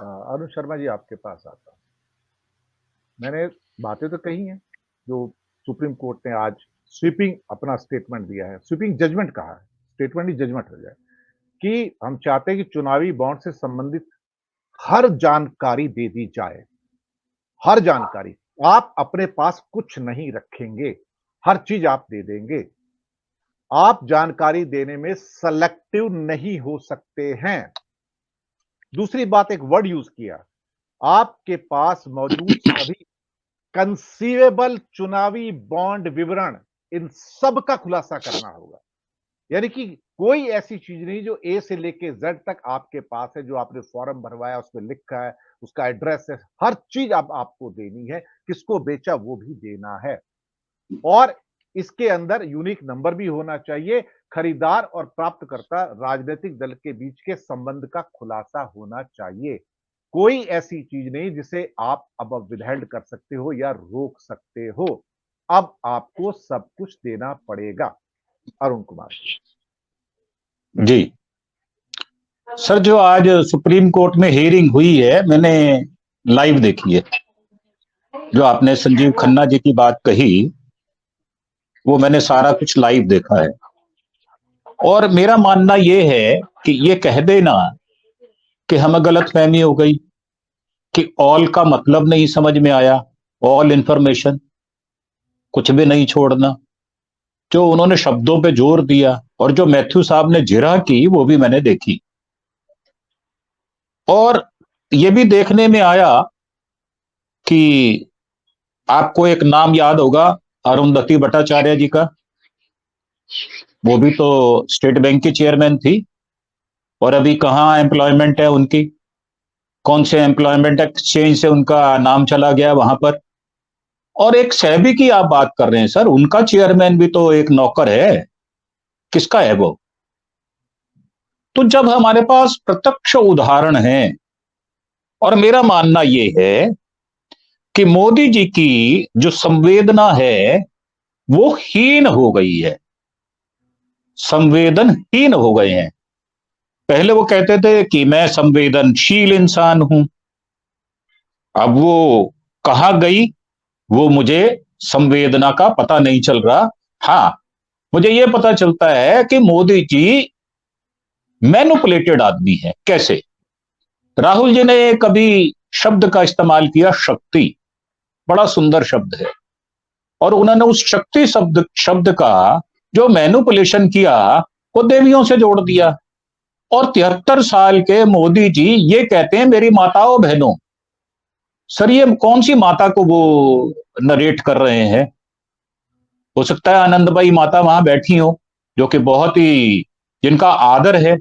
अरुण शर्मा जी आपके पास आता हूँ। मैंने बातें तो कही हैं जो सुप्रीम कोर्ट ने आज स्वीपिंग अपना स्टेटमेंट दिया है, स्वीपिंग जजमेंट कहा है, स्टेटमेंट ही जजमेंट हो जाए कि हम चाहते हैं कि चुनावी बॉन्ड से संबंधित हर जानकारी दे दी जाए। हर जानकारी। आप अपने पास कुछ नहीं रखेंगे, हर चीज आप दे देंगे। आप जानकारी देने में सेलेक्टिव नहीं हो सकते हैं। दूसरी बात, एक वर्ड यूज किया, आपके पास मौजूद सभी कंसीवेबल चुनावी बॉन्ड विवरण, इन सब का खुलासा करना होगा। यानी कि कोई ऐसी चीज नहीं जो ए से लेके जेड तक आपके पास है, जो आपने फॉर्म भरवाया उसमें लिखा है, उसका एड्रेस है, हर चीज अब आपको देनी है। किसको बेचा वो भी देना है, और इसके अंदर यूनिक नंबर भी होना चाहिए। खरीदार और प्राप्तकर्ता राजनीतिक दल के बीच के संबंध का खुलासा होना चाहिए। कोई ऐसी चीज नहीं जिसे आप अब विदहेल्ड कर सकते हो या रोक सकते हो। अब आपको सब कुछ देना पड़ेगा। अरुण कुमार जी सर, जो आज सुप्रीम कोर्ट में हियरिंग हुई है, मैंने लाइव देखी है। जो आपने संजीव खन्ना जी की बात कही, वो मैंने सारा कुछ लाइव देखा है। और मेरा मानना यह है कि ये कह देना कि हमें गलतफहमी हो गई, कि ऑल का मतलब नहीं समझ में आया, ऑल इंफॉर्मेशन, कुछ भी नहीं छोड़ना, जो उन्होंने शब्दों पे जोर दिया, और जो मैथ्यू साहब ने जिरह की, वो भी मैंने देखी। और ये भी देखने में आया कि आपको एक नाम याद होगा, अरुंधति भट्टाचार्य जी का। वो भी तो स्टेट बैंक की चेयरमैन थी, और अभी कहाँ एम्प्लॉयमेंट है उनकी, कौन से एम्प्लॉयमेंट एक्सचेंज से उनका नाम चला गया वहां पर। और एक सेबी की आप बात कर रहे हैं सर, उनका चेयरमैन भी तो एक नौकर है। किसका है वो? तो जब हमारे पास प्रत्यक्ष उदाहरण है, और मेरा मानना यह है कि मोदी जी की जो संवेदना है वो हीन हो गई है, संवेदनहीन हो गए हैं। पहले वो कहते थे कि मैं संवेदनशील इंसान हूं, अब वो कहां गई, वो मुझे संवेदना का पता नहीं चल रहा। हां, मुझे यह पता चलता है कि मोदी जी मैनिपुलेटेड आदमी है। कैसे? राहुल जी ने कभी शब्द का इस्तेमाल किया, शक्ति, बड़ा सुंदर शब्द है, और उन्होंने उस शक्ति शब्द शब्द का जो मैनिपुलेशन किया, वो देवियों से जोड़ दिया। और 73 साल के मोदी जी ये कहते हैं मेरी माताओं बहनों। सर, ये कौन सी माता को वो नरेट कर रहे हैं? हो सकता है आनंदबाई माता वहां बैठी हो, जो कि बहुत ही, जिनका आदर है,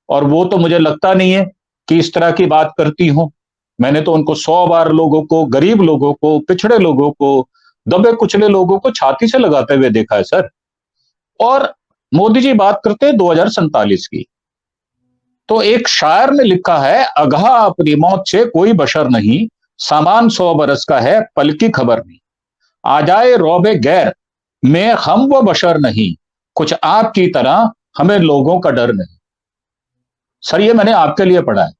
और वो तो मुझे लगता नहीं है कि इस तरह की बात करती हो। मैंने तो उनको 100 बार लोगों को, गरीब लोगों को, पिछड़े लोगों को, दबे कुचले लोगों को छाती से लगाते हुए देखा है सर। और मोदी जी बात करते हैं 2047 की। तो एक शायर ने लिखा है, अगहा अपनी मौत से कोई बशर नहीं, सामान 100 बरस का है, पल की खबर नहीं। आ जाए रौबे गैर में हम वो बशर नहीं, कुछ आपकी तरह हमें लोगों का डर नहीं। सर, ये मैंने आपके लिए पढ़ा है।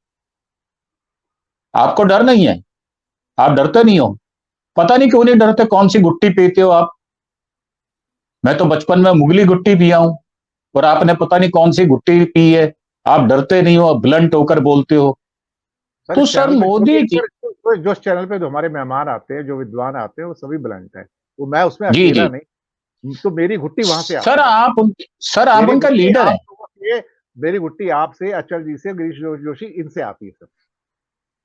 आपको डर नहीं है? आप डरते नहीं हो? पता नहीं क्यों नहीं डरते, कौन सी गुट्टी पीते हो आप? मैं तो बचपन में मुगली गुट्टी पिया हूं, और आपने पता नहीं कौन सी गुट्टी पी है। आप डरते नहीं हो, ब्लंट होकर बोलते हो। सर, तो इस सर चैनल पे मोदी जी, जो इस चैनल पे जो हमारे मेहमान आते हैं, जो विद्वान आते हैं, वो सभी ब्लंट है। वो मैं उसमें जी अकेला जी, नहीं। तो मेरी घुट्टी वहां से सर आती है। आप सर आप मेरी उनका घुट्टी लीडर आप हैं। लोगों से, मेरी घुट्टी आपसे, अचल जी से, गिरीश जोशी, इनसे आती है सर।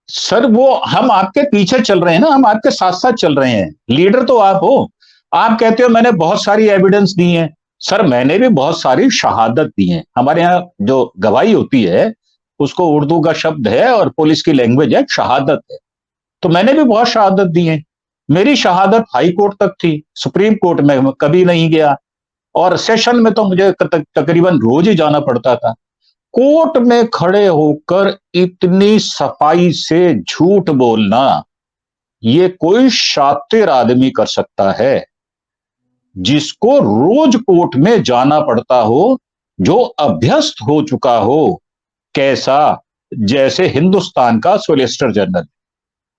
सर, वो हम आपके पीछे चल रहे हैं ना, हम आपके साथ साथ चल रहे हैं। लीडर तो आप हो। आप कहते हो मैंने बहुत सारी एविडेंस दी है। सर, मैंने भी बहुत सारी शहादत दी है। हमारे यहाँ जो गवाही होती है, उसको उर्दू का शब्द है और पुलिस की लैंग्वेज है, शहादत है। तो मैंने भी बहुत शहादत दी है। मेरी शहादत हाई कोर्ट तक थी, सुप्रीम कोर्ट में कभी नहीं गया। और सेशन में तो मुझे तकरीबन रोज ही जाना पड़ता था। कोर्ट में खड़े होकर इतनी सफाई से झूठ बोलना, ये कोई शातिर आदमी कर सकता है, जिसको रोज कोर्ट में जाना पड़ता हो, जो अभ्यस्त हो चुका हो। कैसा? जैसे हिंदुस्तान का सोलिसिटर जनरल,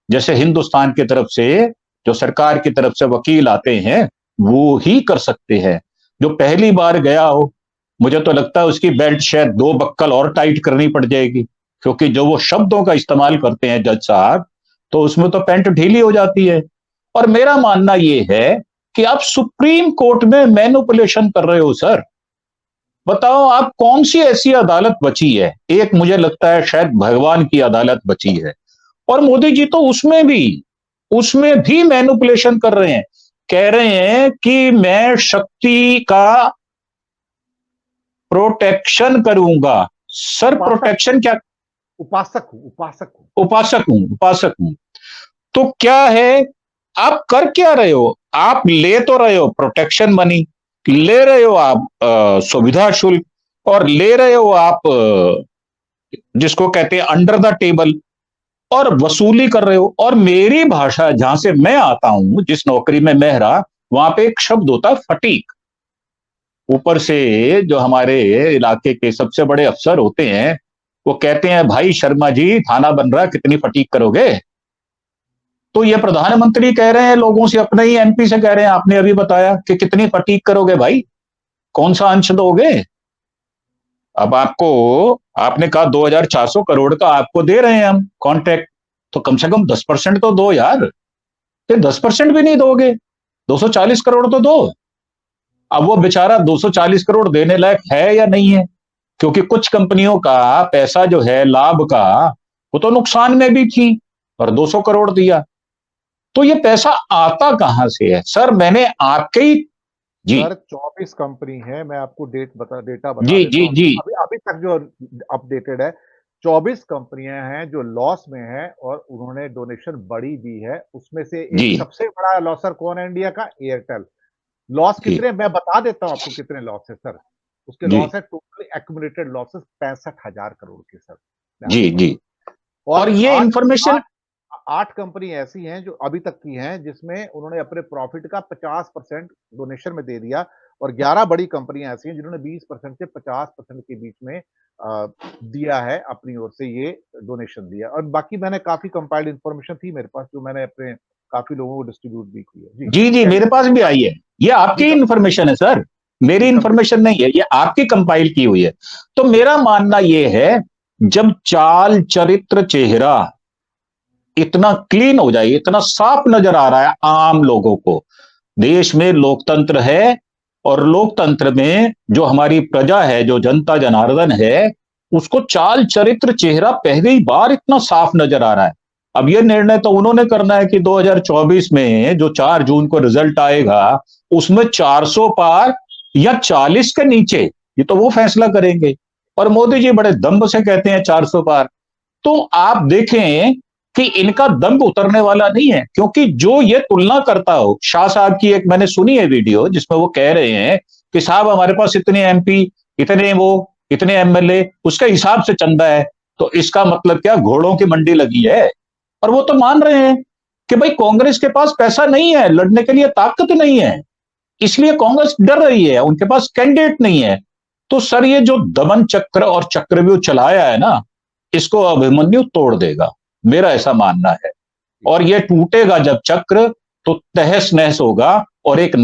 जैसे हिंदुस्तान की तरफ से जो सरकार की तरफ से वकील आते हैं वो ही कर सकते हैं। जो पहली बार गया हो, मुझे तो लगता है उसकी बेल्ट शायद 2 बक्कल और टाइट करनी पड़ जाएगी, क्योंकि जो वो शब्दों का इस्तेमाल करते हैं जज साहब, तो उसमें तो पैंट ढीली हो जाती है। और मेरा मानना यह है कि आप सुप्रीम कोर्ट में मैनिपुलेशन कर रहे हो सर। बताओ आप कौन सी ऐसी अदालत बची है? एक मुझे लगता है शायद भगवान की अदालत बची है, और मोदी जी तो उसमें भी मैनिपुलेशन कर रहे हैं। कह रहे हैं कि मैं शक्ति का प्रोटेक्शन करूंगा। सर प्रोटेक्शन क्या? उपासक उपासक हूं। तो क्या है, आप कर क्या रहे हो? आप ले तो रहे हो प्रोटेक्शन मनी, ले रहे हो आप सुविधा शुल्क, और ले रहे हो आप जिसको कहते हैं अंडर द टेबल, और वसूली कर रहे हो। और मेरी भाषा, जहां से मैं आता हूं, जिस नौकरी में मैं रहा, वहां पे एक शब्द होता है फटीक। ऊपर से जो हमारे इलाके के सबसे बड़े अफसर होते हैं वो कहते हैं, भाई शर्मा जी थाना बन रहा है, कितनी फटीक करोगे? तो ये प्रधानमंत्री कह रहे हैं लोगों से, अपने ही एमपी से कह रहे हैं, आपने अभी बताया कि कितनी फटीक करोगे भाई, कौन सा अंश दोगे? अब आपने कहा 2400 करोड़ का आपको दे रहे हैं हम कॉन्ट्रैक्ट, तो कम से कम 10% तो दो यार। फिर 10% भी नहीं दोगे, 240 करोड़ तो दो। अब वो बेचारा 240 करोड़ देने लायक है या नहीं है? क्योंकि कुछ कंपनियों का पैसा जो है लाभ का, वो तो नुकसान में भी थी, और 200 करोड़ दिया। तो ये पैसा आता कहां से है सर? मैंने आपके ही जी सर 24 कंपनी है, मैं आपको डेटा बता जी देता जी हूँ। जी अभी तक जो अपडेटेड है, 24 कंपनियां हैं जो लॉस में है और उन्होंने डोनेशन बड़ी दी है। उसमें से जी एक सबसे बड़ा लॉसर कौन है इंडिया का? एयरटेल। लॉस जी कितने, मैं बता देता हूं आपको कितने लॉस है सर। उसके जी लॉस है टोटली एक्यूमुलेटेड लॉसेस 65,000 करोड़ के सर, मैं जी आपको जी। बता। और और ये आठ इंफॉर्मेशन, आठ 8 कंपनी ऐसी हैं जो अभी तक की हैं जिसमें उन्होंने अपने प्रॉफिट का 50% डोनेशन में दे दिया, और 11 बड़ी कंपनियां ऐसी हैं जिन्होंने 20% से 50% के बीच में दिया है, अपनी ओर से ये डोनेशन दिया। और बाकी मैंने काफ़ी कंपाइल्ड इन्फॉर्मेशन थी मेरे पास, जो मैंने अपने काफ़ी लोगों को डिस्ट्रीब्यूट भी की है। जी, जी जी, कह मेरे पास भी आई है। ये आपकी जी, इंफॉर्मेशन है सर, मेरी जी, इंफॉर्मेशन नहीं है, ये आपकी कंपाइल की हुई है। तो मेरा मानना ये है, जब चाल चरित्र चेहरा इतना क्लीन हो जाए, इतना साफ नजर आ रहा है आम लोगों को, देश में लोकतंत्र है, और लोकतंत्र में जो हमारी प्रजा है, जो जनता जनार्दन है, उसको चाल चरित्र चेहरा पहली ही बार इतना साफ नजर आ रहा है। अब यह निर्णय तो उन्होंने करना है कि 2024 में जो 4 जून को रिजल्ट आएगा, उसमें 400 पार या 40 के नीचे, ये तो वो फैसला करेंगे। और मोदी जी बड़े दम्भ से कहते हैं 400 पार। तो आप देखें कि इनका दम उतरने वाला नहीं है, क्योंकि जो ये तुलना करता हो, शाह साहब की एक मैंने सुनी है वीडियो, जिसमें वो कह रहे हैं कि साहब हमारे पास इतने एमपी, इतने वो, इतने एमएलए, उसके हिसाब से चंदा है। तो इसका मतलब क्या, घोड़ों की मंडी लगी है? और वो तो मान रहे हैं कि भाई कांग्रेस के पास पैसा नहीं है, लड़ने के लिए ताकत नहीं है, इसलिए कांग्रेस डर रही है, उनके पास कैंडिडेट नहीं है। तो सर ये जो दमन चक्र और चक्रव्यूह चलाया है ना, इसको अभिमन्यु तोड़ देगा, मेरा ऐसा मानना है। और ये टूटेगा जब चक्र, तो तहस नहस होगा, और एक